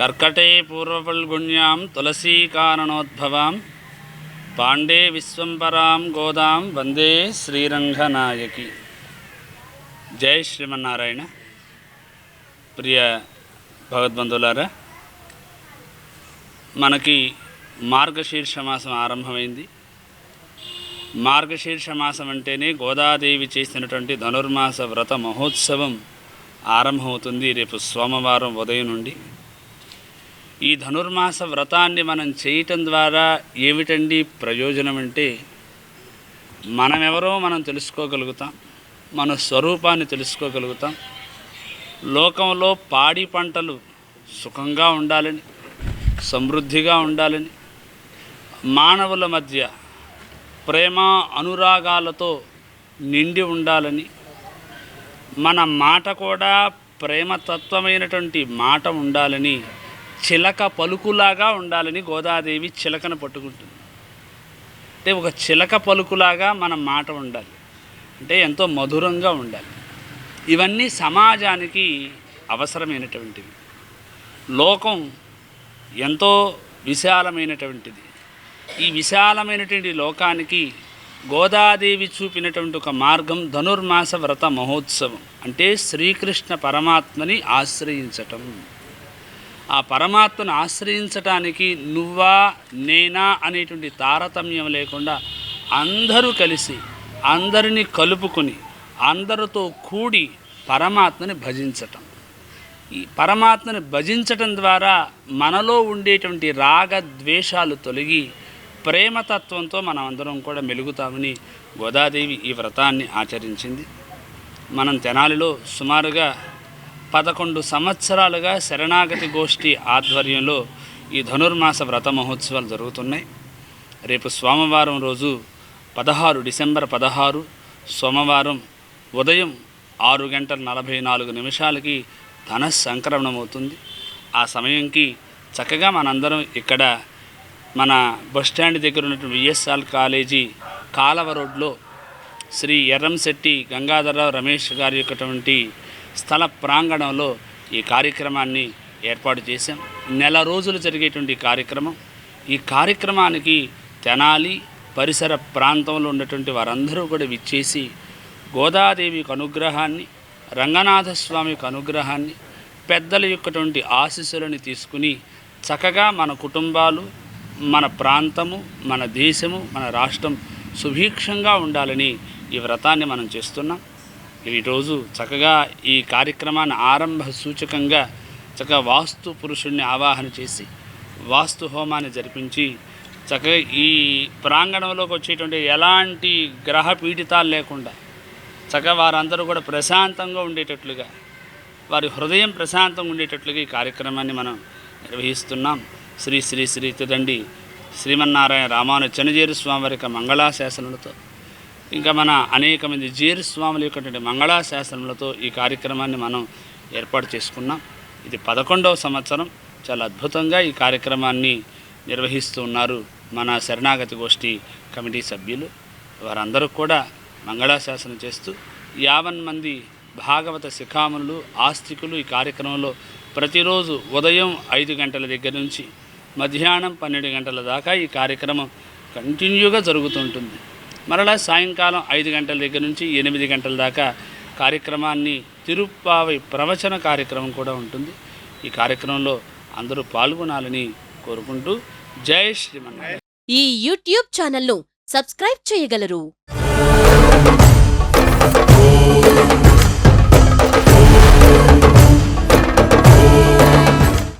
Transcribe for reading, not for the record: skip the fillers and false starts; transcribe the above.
कर्कटे पूर्वफल्गुण्यां तुलसीकारणोद्भवां पांडे विश्वंपरां गोदां वंदे श्रीरंगनायकी। जय श्रीमन्नारायण। प्रिय भगवद्बंधुलारा, మనకి మార్గశీర్ష మాసం ఆరంభమైంది. మార్గశీర్ష మాసం అంటేనే గోదాదేవి చేసినటువంటి ధనుర్మాస వ్రత మహోత్సవం ఆరంభమవుతుంది రేపు సోమవారం ఉదయం నుండి. ఈ ధనుర్మాస వ్రతాన్ని మనం చేయటం ద్వారా ఏమిటండి ప్రయోజనం అంటే, మనమెవరో మనం తెలుసుకోగలుగుతాం, మన స్వరూపాన్ని తెలుసుకోగలుగుతాం. లోకంలో పాడి పంటలు సుఖంగా ఉండాలని, సమృద్ధిగా ఉండాలని, మానవుల మధ్య ప్రేమ అనురాగాలతో నిండి ఉండాలని, మన మాట కూడా ప్రేమతత్వమైనటువంటి మాట ఉండాలని, చిలక పలుకులాగా ఉండాలని గోదాదేవి చిలకను పట్టుకుంటుంది. అంటే ఒక చిలక పలుకులాగా మన మాట ఉండాలి, అంటే ఎంతో మధురంగా ఉండాలి. ఇవన్నీ సమాజానికి అవసరమైనటువంటివి. లోకం ఎంతో విశాలమైనటువంటిది. ఈ విశాలమైనటువంటి లోకానికి గోదాదేవి చూపినటువంటి ఒక మార్గం ధనుర్మాస వ్రత మహోత్సవం. అంటే శ్రీకృష్ణ పరమాత్మని ఆశ్రయించటం. ఆ పరమాత్మను ఆశ్రయించటానికి నువ్వా నేనా అనేటువంటి తారతమ్యం లేకుండా అందరూ కలిసి, అందరినీ కలుపుకొని, అందరితో కూడి పరమాత్మని భజించటం. ఈ పరమాత్మని భజించటం ద్వారా మనలో ఉండేటువంటి రాగద్వేషాలు తొలగి ప్రేమతత్వంతో మనం అందరం కూడా మెలుగుతామని గోదాదేవి ఈ వ్రతాన్ని ఆచరించింది. మనం తెనాలిలో సుమారుగా 11 సంవత్సరాలుగా శరణాగతి గోష్ఠి ఆధ్వర్యంలో ఈ ధనుర్మాస వ్రత మహోత్సవాలు జరుగుతున్నాయి. రేపు సోమవారం రోజు డిసెంబర్ 16 సోమవారం ఉదయం 6:44 ధన సంక్రమణం అవుతుంది. ఆ సమయంకి చక్కగా మనందరం ఇక్కడ మన బస్టాండ్ దగ్గర ఉన్నటువంటి విఎస్ఆర్ కాలేజీ కాలవ రోడ్లో శ్రీ ఎర్రంశెట్టి గంగాధరరావు రమేష్ గారి యొక్కటువంటి స్థల ప్రాంగణంలో ఈ కార్యక్రమాన్ని ఏర్పాటు చేశాం. నెల రోజులు జరిగేటువంటి కార్యక్రమం. ఈ కార్యక్రమానికి తెనాలి పరిసర ప్రాంతంలో ఉన్నటువంటి వారందరూ కూడా విచ్చేసి గోదాదేవికి అనుగ్రహాన్ని, రంగనాథస్వామికి అనుగ్రహాన్ని, పెద్దల యొక్కటువంటి ఆశీస్సులను తీసుకుని చక్కగా మన కుటుంబాలు, మన ప్రాంతము, మన దేశము, మన రాష్ట్రం సుభిక్షంగా ఉండాలని ఈ వ్రతాన్ని మనం చేస్తున్నాం. ఈరోజు చక్కగా ఈ కార్యక్రమాన్ని ఆరంభ సూచకంగా చక్కగా వాస్తు పురుషుడిని ఆవాహన చేసి వాస్తు హోమాన్ని జరిపించి చక్కగా ఈ ప్రాంగణంలోకి వచ్చేటువంటి ఎలాంటి గ్రహ పీడితాలు లేకుండా చక్కగా వారందరూ కూడా ప్రశాంతంగా ఉండేటట్లుగా, వారి హృదయం ప్రశాంతంగా ఉండేటట్లుగా ఈ కార్యక్రమాన్ని మనం నిర్వహిస్తున్నాం. శ్రీ శ్రీ శ్రీ తిదండి శ్రీమన్నారాయణ రామాను చెనజేరు స్వామి వారి యొక్క మంగళాశాసనలతో, ఇంకా మన అనేక మంది జేరు స్వాముల యొక్క మంగళాశాసనలతో ఈ కార్యక్రమాన్ని మనం ఏర్పాటు చేసుకున్నాం. ఇది 11వ సంవత్సరం. చాలా అద్భుతంగా ఈ కార్యక్రమాన్ని నిర్వహిస్తూ ఉన్నారు మన శరణాగతి గోష్ఠి కమిటీ సభ్యులు. వారందరూ కూడా మంగళాశాసనం చేస్తూ 50 మంది భాగవత శిఖామణులు, ఆస్తికులు ఈ కార్యక్రమంలో ప్రతిరోజు ఉదయం 5 గంటల దగ్గర నుంచి మధ్యాహ్నం 12 గంటల దాకా ఈ కార్యక్రమం కంటిన్యూగా జరుగుతుంటుంది. మరలా సాయంకాలం 5 గంటల దగ్గర నుంచి 8 గంటల దాకా కార్యక్రమాన్ని తిరుప్పావై ప్రవచన కార్యక్రమం కూడా ఉంటుంది. ఈ కార్యక్రమంలో అందరూ పాల్గొనాలని కోరుకుంటూ జై శ్రీమన్నారాయణ. ఈ యూట్యూబ్ ఛానల్ను సబ్స్క్రైబ్ చేయగలరు.